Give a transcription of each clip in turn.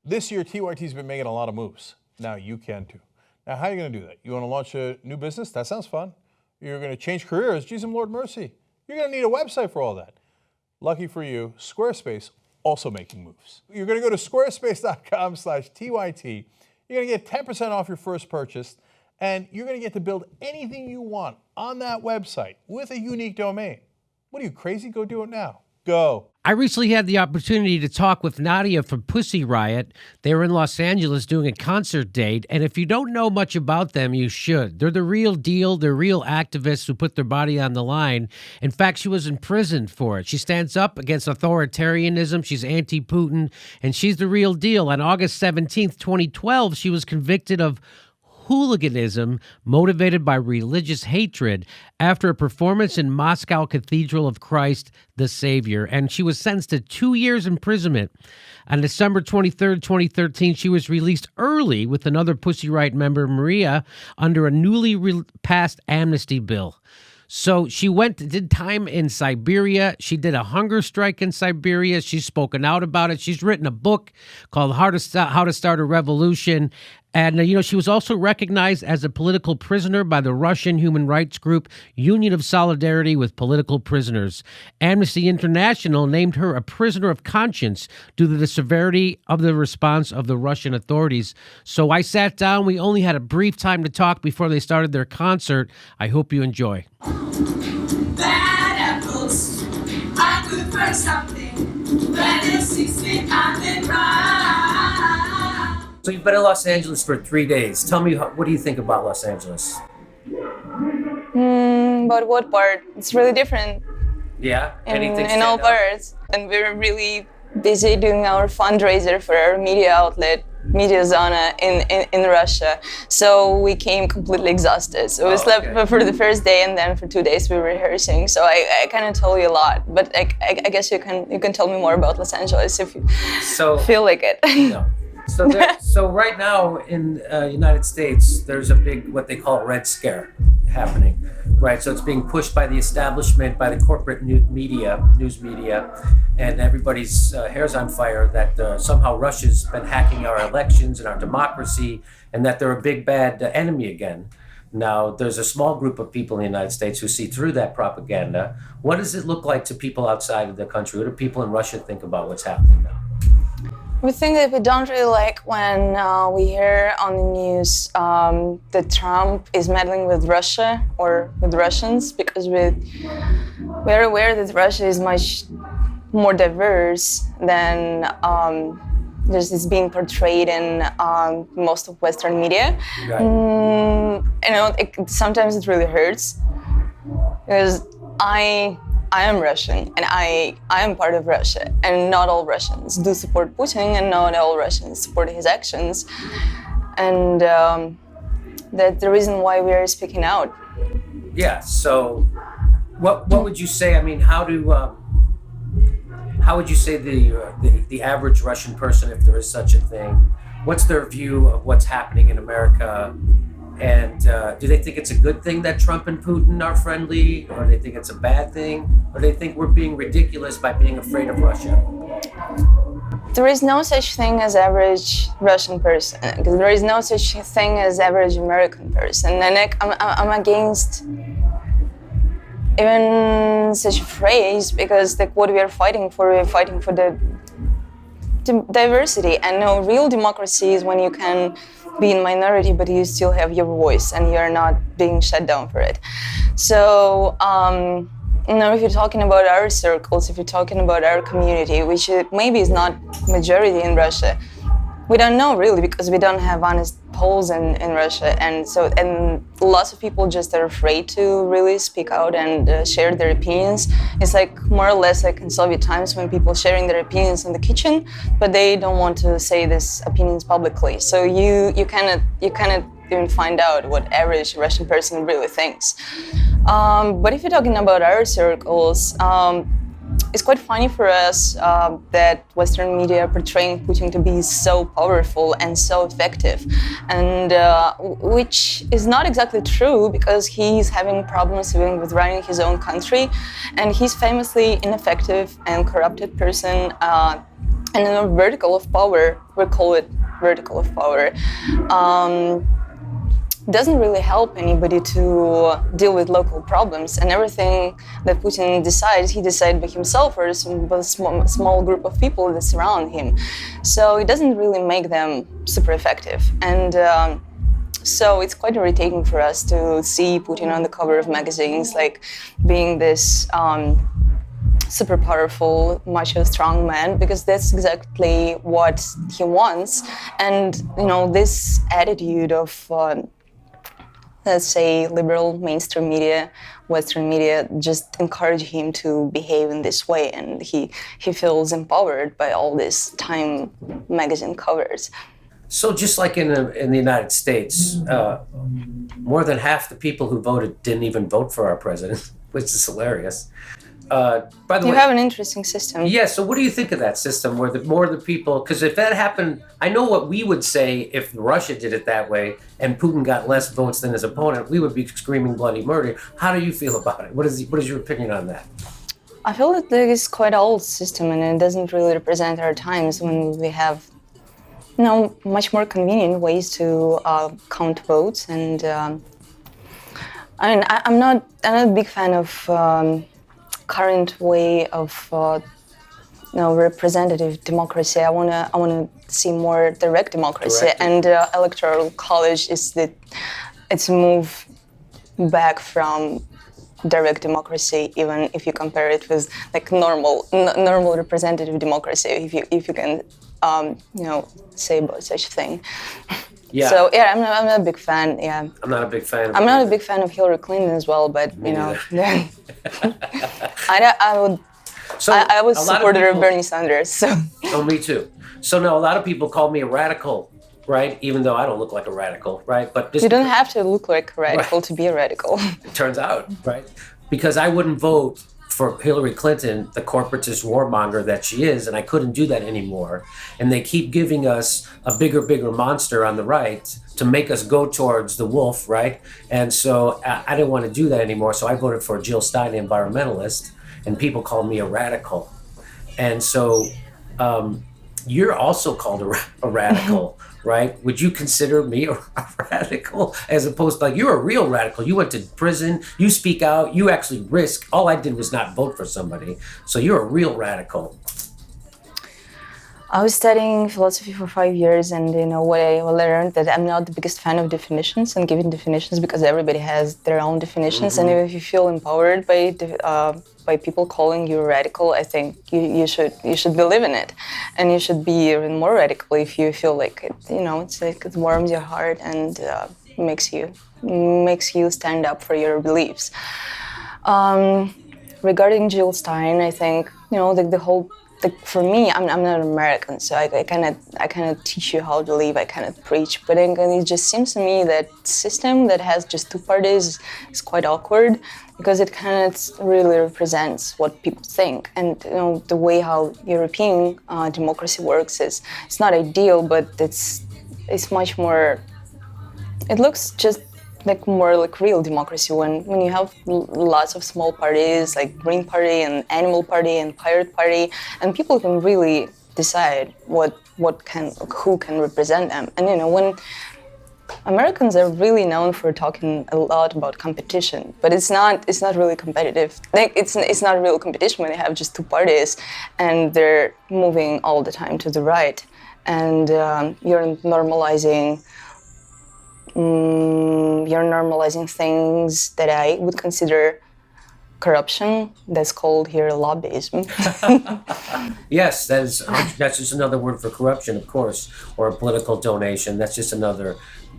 This year, TYT's been making a lot of moves. Now you can too. Now, how are you going to do that? You want to launch a new business? That sounds fun. You're going to change careers? Jesus, Lord mercy. You're going to need a website for all that. Lucky for you, Squarespace also making moves. You're going to go to squarespace.com/TYT. You're going to get 10% off your first purchase, and you're going to get to build anything you want on that website with a unique domain. What are you, crazy? Go do it now. Go. I recently had the opportunity to talk with Nadya from Pussy Riot. They were in Los Angeles doing a concert date, and if you don't know much about them, you should. They're the real deal. They're real activists who put their body on the line. In fact, she was imprisoned for it. She stands up against authoritarianism. She's anti-Putin, and she's the real deal. On August 17th, 2012, she was convicted of hooliganism motivated by religious hatred after a performance in Moscow Cathedral of Christ the Savior, and she was sentenced to 2 years imprisonment. On December 23rd, 2013, she was released early with another Pussy Riot member, Maria, under a newly passed amnesty bill. So she did time in Siberia. She did a hunger strike in Siberia. She's spoken out about it. She's written a book called How to Start a Revolution. And, she was also recognized as a political prisoner by the Russian human rights group Union of Solidarity with Political Prisoners. Amnesty International named her a prisoner of conscience due to the severity of the response of the Russian authorities. So I sat down. We only had a brief time to talk before they started their concert. I hope you enjoy. Bad apples, I could burn something. Better 6 feet on the ground. So you've been in Los Angeles for 3 days. Tell me, what do you think about Los Angeles? But what part? It's really different. Yeah? In all parts. And we're really busy doing our fundraiser for our media outlet, Media Zona in Russia. So we came completely exhausted. So we slept for the first day, and then for 2 days we were rehearsing. So I kind of told you a lot, but I guess you can tell me more about Los Angeles if you feel like it. No. So right now in United States, there's a big, what they call Red Scare happening, right? So it's being pushed by the establishment, by the corporate news media, and everybody's hair's on fire that somehow Russia's been hacking our elections and our democracy, and that they're a big bad enemy again. Now, there's a small group of people in the United States who see through that propaganda. What does it look like to people outside of the country? What do people in Russia think about what's happening now? We think that we don't really like when we hear on the news that Trump is meddling with Russia or with Russians, because we're aware that Russia is much more diverse than just is being portrayed in most of Western media. Right. Sometimes it really hurts because I am Russian, and I am part of Russia, and not all Russians do support Putin, and not all Russians support his actions, and that's the reason why we are speaking out. Yeah. So, what would you say? I mean, how would you say the average Russian person, if there is such a thing, what's their view of what's happening in America? And do they think it's a good thing that Trump and Putin are friendly, or do they think it's a bad thing, or do they think we're being ridiculous by being afraid of Russia? There is no such thing as average Russian person, because there is no such thing as average American person, and I'm against even such a phrase, because what we're fighting for the diversity, and no, real democracy is when you can be in minority, but you still have your voice and you're not being shut down for it. So, if you're talking about our circles, if you're talking about our community, which maybe is not majority in Russia, we don't know really, because we don't have honest polls in Russia, and lots of people just are afraid to really speak out and share their opinions. It's like more or less like in Soviet times when people sharing their opinions in the kitchen, but they don't want to say these opinions publicly. So you cannot even find out what average Russian person really thinks. But if you're talking about our circles, it's quite funny for us that Western media are portraying Putin to be so powerful and so effective, and which is not exactly true, because he's having problems even with running his own country, and he's famously ineffective and corrupted person And in a vertical of power, we call it vertical of power, doesn't really help anybody to deal with local problems. And everything that Putin decides, he decides by himself or a small group of people that surround him. So it doesn't really make them super effective. And so it's quite irritating for us to see Putin on the cover of magazines, like being this super powerful, macho, strong man, because that's exactly what he wants. And this attitude of let's say liberal mainstream media, Western media, just encourage him to behave in this way, and he feels empowered by all these Time magazine covers. So just like in the United States, more than half the people who voted didn't even vote for our president, which is hilarious. By the way, you have an interesting system. Yeah, so what do you think of that system where more of the people, because if that happened, I know what we would say if Russia did it that way and Putin got less votes than his opponent, we would be screaming bloody murder. How do you feel about it? What is your opinion on that? I feel that it's quite an old system and it doesn't really represent our times when we have much more convenient ways to count votes. And I'm not a big fan of current way of representative democracy. I wanna see more direct democracy. And electoral college it's a move back from direct democracy, even if you compare it with like normal representative democracy, if you can say about such a thing. Yeah. So yeah, I'm not a big fan. Yeah. I'm not a big fan. I'm not a big fan of Hillary Clinton as well, but I would support her Bernie Sanders. So. Oh, me too. So no, a lot of people call me a radical, right? Even though I don't look like a radical, right? But you don't have to look like a radical to be a radical. It turns out, right? Because I wouldn't vote for Hillary Clinton, the corporatist warmonger that she is, and I couldn't do that anymore. And they keep giving us a bigger monster on the right to make us go towards the wolf, right? And so I didn't want to do that anymore, so I voted for Jill Stein, the environmentalist, and people call me a radical. And so you're also called a radical, right? Would you consider me a radical as opposed to, like, you're a real radical. You went to prison, you speak out, you actually risk. All I did was not vote for somebody. So you're a real radical. I was studying philosophy for 5 years, and what I learned that I'm not the biggest fan of definitions and giving definitions, because everybody has their own definitions. Mm-hmm. And if you feel empowered by people calling you radical, I think you should believe in it, and you should be even more radical if you feel like it. It's like it warms your heart and makes you stand up for your beliefs. Regarding Jill Stein, I think the whole. For me, I'm not American, so I cannot teach you how to live. I cannot preach, but it just seems to me that system that has just two parties is quite awkward, because it cannot really represents what people think. And the way how European democracy works is it's not ideal, but it's much more. It looks just more like real democracy when you have lots of small parties like Green Party and Animal Party and Pirate Party, and people can really decide who can represent them. And when Americans are really known for talking a lot about competition, but it's not really competitive. Like it's not real competition when they have just two parties and they're moving all the time to the right, and you're normalizing things that I would consider corruption. That's called here lobbyism. Yes, that's just another word for corruption, of course, or a political donation. That's just another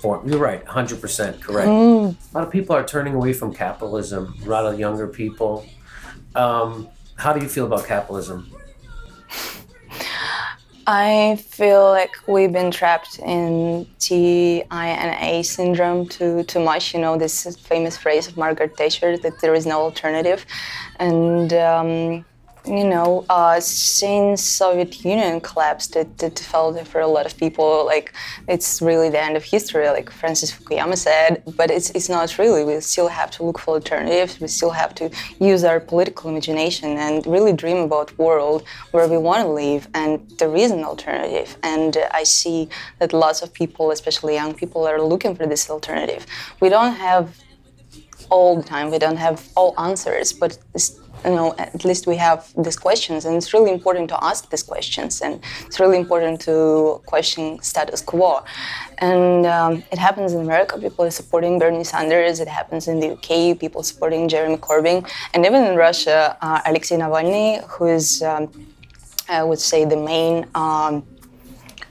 form. You're right, 100% correct. A lot of people are turning away from capitalism, a lot of younger people. How do you feel about capitalism? I feel like we've been trapped in TINA syndrome too much. This famous phrase of Margaret Thatcher that there is no alternative, and Since Soviet Union collapsed, it felt for a lot of people like it's really the end of history, like Francis Fukuyama said, but it's not really. We still have to look for alternatives. We still have to use our political imagination and really dream about a world where we want to live, and there is an alternative. And I see that lots of people, especially young people, are looking for this alternative. We don't have all the time, we don't have all answers, but at least we have these questions, and it's really important to ask these questions, and it's really important to question status quo. And it happens in America, people are supporting Bernie Sanders, it happens in the UK, people supporting Jeremy Corbyn, and even in Russia, Alexei Navalny, who is, I would say, the main,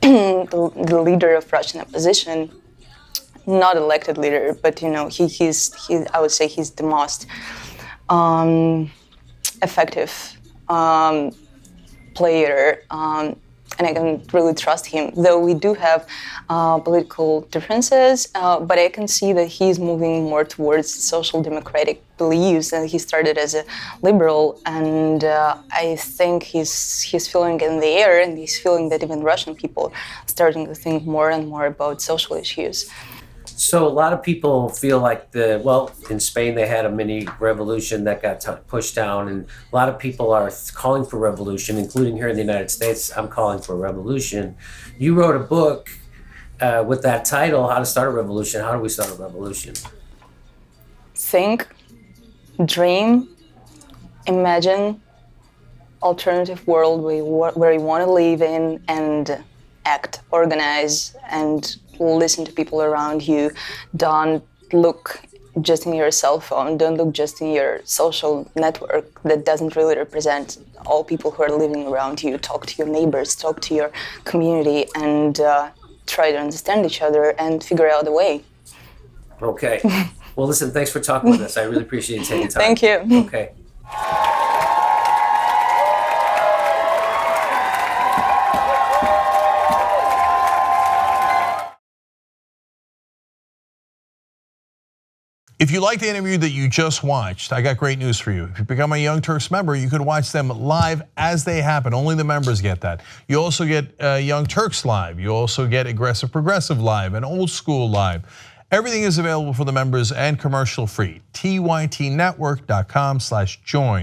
the leader of Russian opposition, not elected leader, but he's I would say he's the most effective player, and I can really trust him. Though we do have political differences, but I can see that he's moving more towards social democratic beliefs, and he started as a liberal, and I think he's feeling in the air, and he's feeling that even Russian people are starting to think more and more about social issues. So a lot of people feel like in Spain they had a mini revolution that got pushed down, and a lot of people are calling for revolution, including here in the United States. I'm calling for a revolution. You wrote a book with that title, How to Start a Revolution. How do we start a revolution? Think, dream, imagine alternative world where you want to live in, and act, organize, and listen to people around you. Don't look just in your cell phone. Don't look just in your social network that doesn't really represent all people who are living around you. Talk to your neighbors, talk to your community, and try to understand each other and figure out a way. Okay. Well, listen, thanks for talking with us. I really appreciate you taking time. Thank you. Okay. If you like the interview that you just watched, I got great news for you. If you become a Young Turks member, you can watch them live as they happen. Only the members get that. You also get Young Turks live. You also get Aggressive Progressive live and Old School live. Everything is available for the members and commercial free. tytnetwork.com/join.